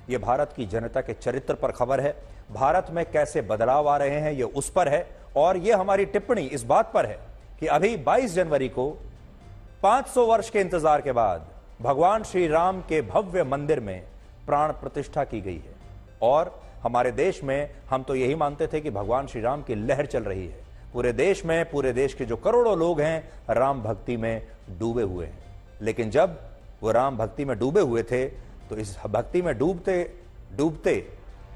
ये भारत की जनता के चरित्र पर खबर है। भारत में कैसे बदलाव आ रहे हैं ये उस पर है। और ये हमारी टिप्पणी इस बात पर है कि अभी 22 जनवरी को 500 वर्ष के इंतजार के बाद भगवान श्री राम के भव्य मंदिर में प्राण प्रतिष्ठा की गई है। और हमारे देश में हम तो यही मानते थे कि भगवान श्री राम की लहर चल रही है। पूरे देश में, पूरे देश के जो करोड़ों लोग हैं राम भक्ति में डूबे हुए हैं। लेकिन जब वो राम भक्ति में डूबे हुए थे तो इस भक्ति में डूबते डूबते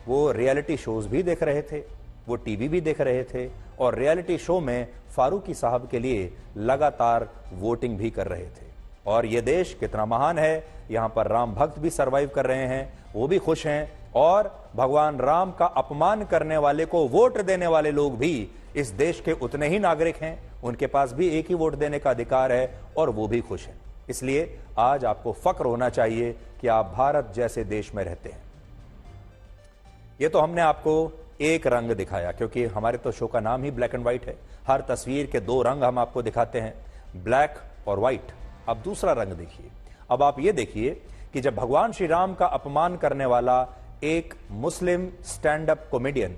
वो रियलिटी शोज भी देख रहे थे, वो टीवी भी देख रहे थे और रियलिटी शो में फारूकी साहब के लिए लगातार वोटिंग भी कर रहे थे। और ये देश कितना महान है, यहां पर राम भक्त भी सरवाइव कर रहे हैं, वो भी खुश हैं। और भगवान राम का अपमान करने वाले को वोट देने वाले लोग भी इस देश के उतने ही नागरिक हैं, उनके पास भी एक ही वोट देने का अधिकार है और वो भी खुश हैं। इसलिए आज आपको फक्र होना चाहिए कि आप भारत जैसे देश में रहते हैं। ये तो हमने आपको एक रंग दिखाया, क्योंकि हमारे तो शो का नाम ही ब्लैक एंड व्हाइट है। हर तस्वीर के दो रंग हम आपको दिखाते हैं, ब्लैक और व्हाइट। अब दूसरा रंग देखिए। अब आप ये देखिए कि जब भगवान श्री राम का अपमान करने वाला एक मुस्लिम stand up comedian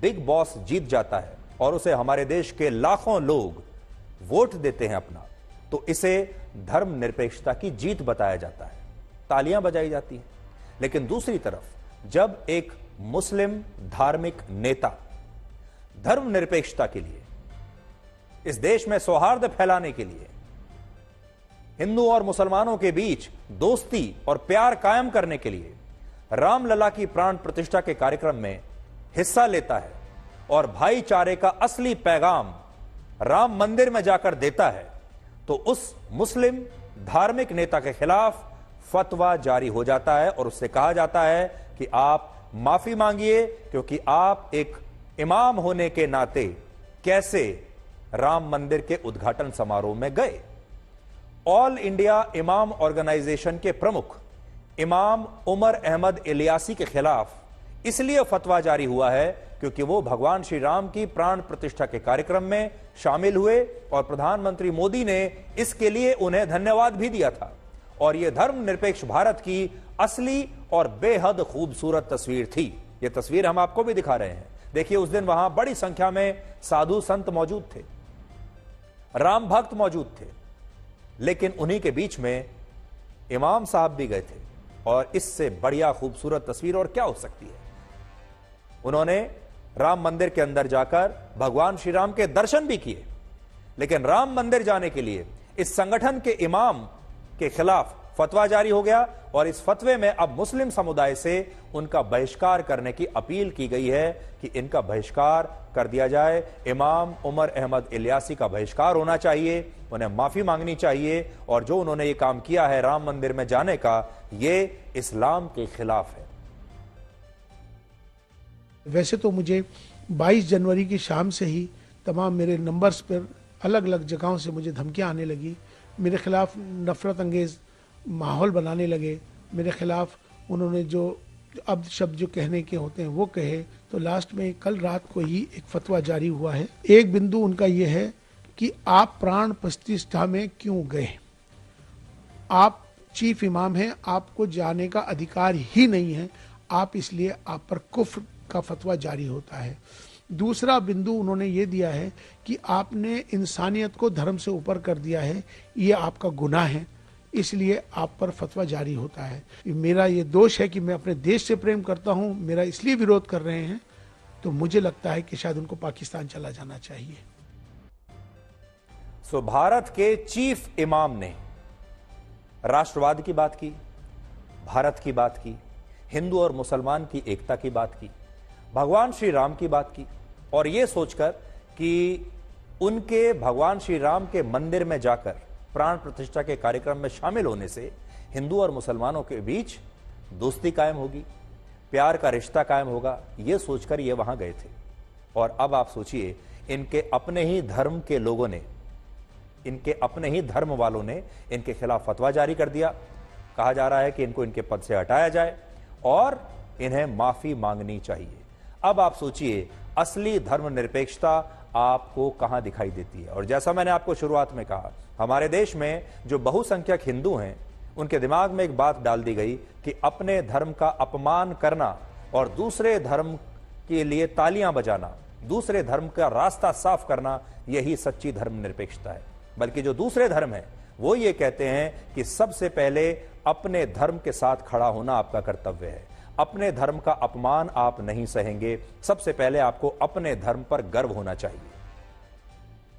Bigg Boss जीत जाता है और उसे हमारे देश के लाखों लोग वोट देते हैं अपना, तो इसे धर्मनिरपेक्षता की जीत बताया जाता है, तालियां बजाई जाती हैं। लेकिन दूसरी तरफ जब एक मुस्लिम धार्मिक नेता धर्मनिरपेक्षता के लिए, इस देश में सौहार्द फैलाने के लिए, हिंदू और मुसलमानों के बीच दोस्ती और प्यार कायम करने के लिए रामलला की प्राण प्रतिष्ठा के कार्यक्रम में हिस्सा लेता है और भाईचारे का असली पैगाम राम मंदिर में जाकर देता है, तो उस मुस्लिम धार्मिक नेता के खिलाफ फतवा जारी हो जाता है और उससे कहा जाता है कि आप माफी मांगिए, क्योंकि आप एक इमाम होने के नाते कैसे राम मंदिर के उद्घाटन समारोह में गए। ऑल इंडिया इमाम ऑर्गेनाइजेशन के प्रमुख इमाम उमर अहमद इलियासी के खिलाफ इसलिए फतवा जारी हुआ है क्योंकि वो भगवान श्री राम की प्राण प्रतिष्ठा के कार्यक्रम में शामिल हुए और प्रधानमंत्री मोदी ने इसके लिए उन्हें धन्यवाद भी दिया था। और यह धर्मनिरपेक्ष भारत की असली और बेहद खूबसूरत तस्वीर थी। यह तस्वीर हम आपको भी दिखा रहे हैं। देखिए, उस दिन वहां बड़ी संख्या में साधु संत मौजूद थे, राम भक्त मौजूद थे, लेकिन उन्हीं के बीच में इमाम साहब भी गए थे। और इससे बढ़िया खूबसूरत तस्वीर और क्या हो सकती है। उन्होंने राम मंदिर के अंदर जाकर भगवान श्री राम के दर्शन भी किए, लेकिन राम मंदिर जाने के लिए इस संगठन के इमाम के खिलाफ फतवा जारी हो गया और इस फतवे में अब मुस्लिम समुदाय से उनका बहिष्कार करने की अपील की गई है कि इनका बहिष्कार कर दिया जाए। इमाम उमर अहमद इलियासी का बहिष्कार होना चाहिए, उन्हें माफी मांगनी चाहिए और जो उन्होंने ये काम किया है राम मंदिर में जाने का, ये इस्लाम के खिलाफ है। वैसे तो मुझे 22 जनवरी की शाम से ही तमाम मेरे नंबर्स पर अलग अलग जगहों से मुझे धमकियां आने लगी, मेरे खिलाफ नफरत अंगेज माहौल बनाने लगे, मेरे खिलाफ उन्होंने जो अब शब्द जो कहने के होते हैं वो कहे। तो लास्ट में कल रात को ही एक फतवा जारी हुआ है। एक बिंदु उनका ये है कि आप प्राण प्रतिष्ठा में क्यों गए, आप चीफ इमाम हैं, आपको जाने का अधिकार ही नहीं है, आप इसलिए आप पर कुफ्र का फतवा जारी होता है। दूसरा बिंदु उन्होंने ये दिया है कि आपने इंसानियत को धर्म से ऊपर कर दिया है, ये आपका गुनाह है, इसलिए आप पर फतवा जारी होता है। मेरा ये दोष है कि मैं अपने देश से प्रेम करता हूं, मेरा इसलिए विरोध कर रहे हैं, तो मुझे लगता है कि शायद उनको पाकिस्तान चला जाना चाहिए। सो भारत के चीफ इमाम ने राष्ट्रवाद की बात की, भारत की बात की, हिंदू और मुसलमान की एकता की बात की, भगवान श्री राम की बात की, और यह सोचकर कि उनके भगवान श्री राम के मंदिर में जाकर प्राण प्रतिष्ठा के कार्यक्रम में शामिल होने से हिंदू और मुसलमानों के बीच दोस्ती कायम होगी, प्यार का रिश्ता कायम होगा, यह सोचकर ये वहां गए थे। और अब आप सोचिए, इनके अपने ही धर्म के लोगों ने, इनके अपने ही धर्म वालों ने इनके खिलाफ फतवा जारी कर दिया। कहा जा रहा है कि इनको इनके पद से हटाया जाए और इन्हें माफी मांगनी चाहिए। अब आप सोचिए, असली धर्मनिरपेक्षता आपको कहां दिखाई देती है। और जैसा मैंने आपको शुरुआत में कहा, हमारे देश में जो बहुसंख्यक हिंदू हैं उनके दिमाग में एक बात डाल दी गई कि अपने धर्म का अपमान करना और दूसरे धर्म के लिए तालियां बजाना, दूसरे धर्म का रास्ता साफ करना, यही सच्ची धर्मनिरपेक्षता है। बल्कि जो दूसरे धर्म है वो ये कहते हैं कि सबसे पहले अपने धर्म के साथ खड़ा होना आपका कर्तव्य है, अपने धर्म का अपमान आप नहीं सहेंगे, सबसे पहले आपको अपने धर्म पर गर्व होना चाहिए।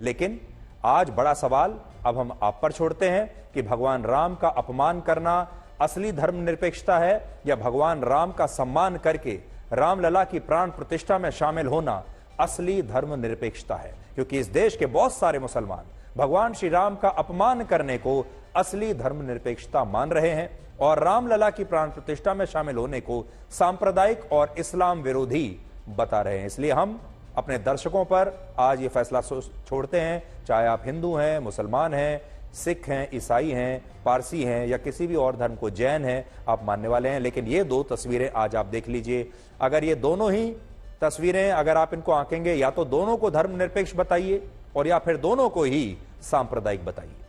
लेकिन आज बड़ा सवाल अब हम आप पर छोड़ते हैं कि भगवान राम का अपमान करना असली धर्मनिरपेक्षता है या भगवान राम का सम्मान करके रामलला की प्राण प्रतिष्ठा में शामिल होना असली धर्मनिरपेक्षता है। क्योंकि इस देश के बहुत सारे मुसलमान भगवान श्री राम का अपमान करने को असली धर्मनिरपेक्षता मान रहे हैं और रामलला की प्राण प्रतिष्ठा में शामिल होने को सांप्रदायिक और इस्लाम विरोधी बता रहे हैं। इसलिए हम अपने दर्शकों पर आज ये फैसला छोड़ते हैं, चाहे आप हिंदू हैं, मुसलमान हैं, सिख हैं, ईसाई हैं, पारसी हैं या किसी भी और धर्म को, जैन हैं, आप मानने वाले हैं। लेकिन ये दो तस्वीरें आज आप देख लीजिए। अगर ये दोनों ही तस्वीरें अगर आप इनको आंकेंगे, या तो दोनों को धर्मनिरपेक्ष बताइए और या फिर दोनों को ही सांप्रदायिक बताइए।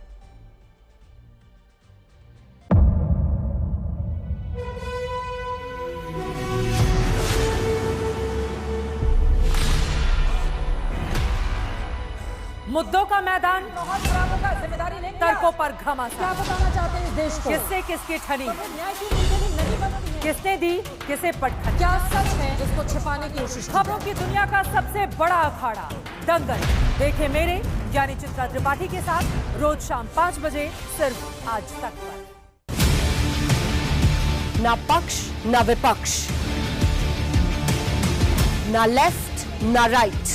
मुद्दों का मैदान, बहुत खराबों का जिम्मेदारी नहीं, तर्कों पर घमासान। क्या बताना चाहते हैं इस देश को? किससे किसकी ठनी, न्याय की नीति नहीं बनती है। किसने दी किसे पटखनी, क्या सच है जिसको छिपाने की कोशिश? खबरों की दुनिया का सबसे बड़ा अखाड़ा दंगल देखे मेरे यानी चित्रा त्रिपाठी के साथ रोज शाम 5 बजे सिर्फ आज तक पर। ना पक्ष ना विपक्ष, ना लेफ्ट ना राइट,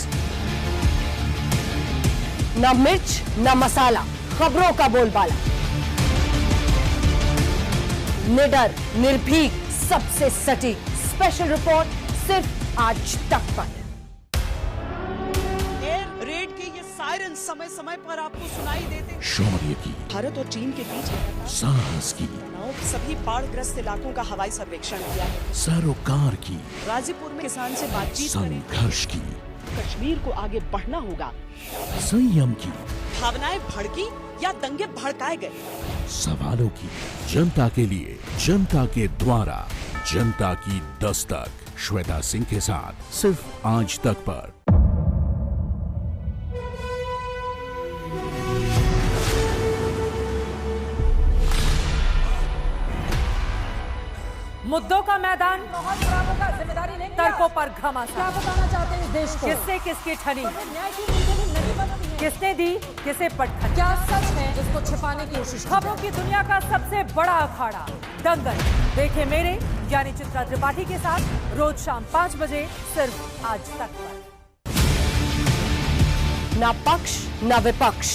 ना मिर्च ना मसाला, खबरों का बोलबाला, निडर निर्भीक सबसे सटीक स्पेशल रिपोर्ट सिर्फ आज तक पर। एयर रेड के ये सायरन समय समय पर आपको सुनाई देते हैं। शौर्य की, भारत और चीन के बीच साहस की, सभी बाढ़ग्रस्त इलाकों का हवाई सर्वेक्षण किया है। सरोकार की, गाजीपुर में किसान से बातचीत करें। संघर्ष की, कश्मीर को आगे बढ़ना होगा। संयम की, भावनाएं भड़की या दंगे भड़काए गए, सवालों की, जनता के लिए, जनता के द्वारा, जनता की दस्तक। श्वेता सिंह के साथ सिर्फ आज तक पर। मुद्दों का मैदान, बहुत खराबों का जिम्मेदारी नहीं, तर्कों पर क्या घमासान। बताना चाहते हैं इस देश को? किससे किसकी ठनी, न्याय की नीति नहीं बनती है। किसने दी किसे पटखनी, क्या सच है जिसको छिपाने की कोशिश? खबरों की दुनिया का सबसे बड़ा अखाड़ा दंगल देखे मेरे यानी चित्रा त्रिपाठी के साथ रोज शाम 5 बजे सिर्फ आज तक पर। ना पक्ष ना विपक्ष,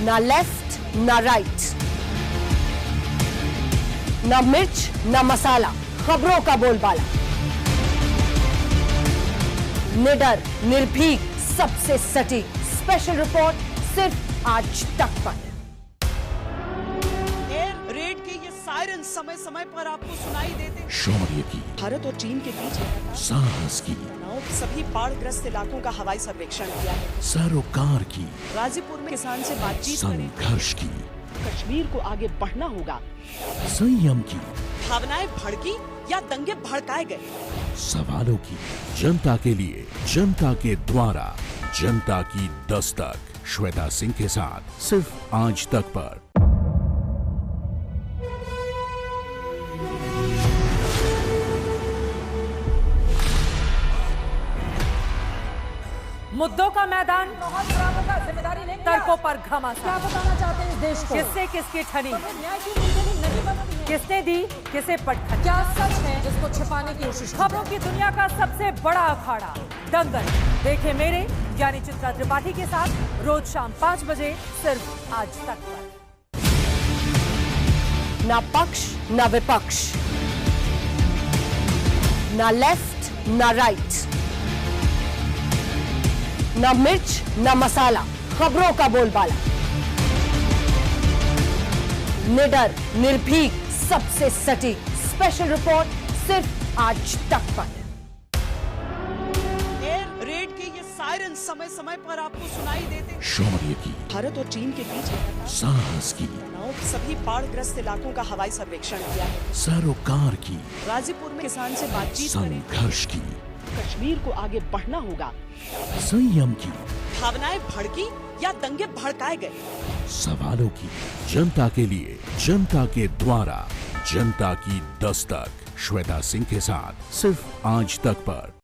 ना लेफ्ट ना राइट, ना मिर्च ना मसाला, खबरों का बोलबाला, निडर निर्भीक सबसे सटीक स्पेशल रिपोर्ट सिर्फ आज तक पर। एयर रेड के ये सायरन समय समय पर आपको सुनाई देते हैं। शौर्य की, भारत और चीन के बीच साहस की, सभी बाढ़ग्रस्त इलाकों का हवाई सर्वेक्षण किया है। सरोकार की, गाजीपुर में किसान से बातचीत करें। संघर्ष की, कश्मीर को आगे बढ़ना होगा। संयम की, भावनाएं भड़की या दंगे भड़काए गए, सवालों की, जनता के लिए, जनता के द्वारा, जनता की दस्तक। श्वेता सिंह के साथ सिर्फ आज तक पर। मुद्दों का मैदान, बहुत खराबों का जिम्मेदारी नहीं, तर्कों पर क्या घमासान। बताना चाहते हैं इस देश को? किससे किसकी ठनी, न्याय की नीति नहीं बनती है। किसने दी किसे पटखनी, क्या सच है जिसको छिपाने की कोशिश? खबरों की दुनिया का सबसे बड़ा अखाड़ा दंगल देखे मेरे यानी चित्रा त्रिपाठी के साथ रोज शाम 5 बजे सिर्फ आज तक पर। ना पक्ष ना विपक्ष, ना लेफ्ट ना राइट, ना मिर्च ना मसाला, खबरों का बोलबाला, निडर निर्भीक सबसे सटीक स्पेशल रिपोर्ट सिर्फ आज तक पर। एयर रेड के ये सायरन समय समय पर आपको सुनाई देते हैं। शौर्य की, भारत और चीन के बीच साहस की, सभी बाढ़ग्रस्त इलाकों का हवाई सर्वेक्षण किया है। सरोकार की, गाजीपुर में किसान से बातचीत करें। संघर्ष की, कश्मीर को आगे बढ़ना होगा। संयम की, भावनाएं भड़की या दंगे भड़काए गए। सवालों की, जनता के लिए, जनता के द्वारा, जनता की दस्तक। श्वेता सिंह के साथ सिर्फ आज तक पर।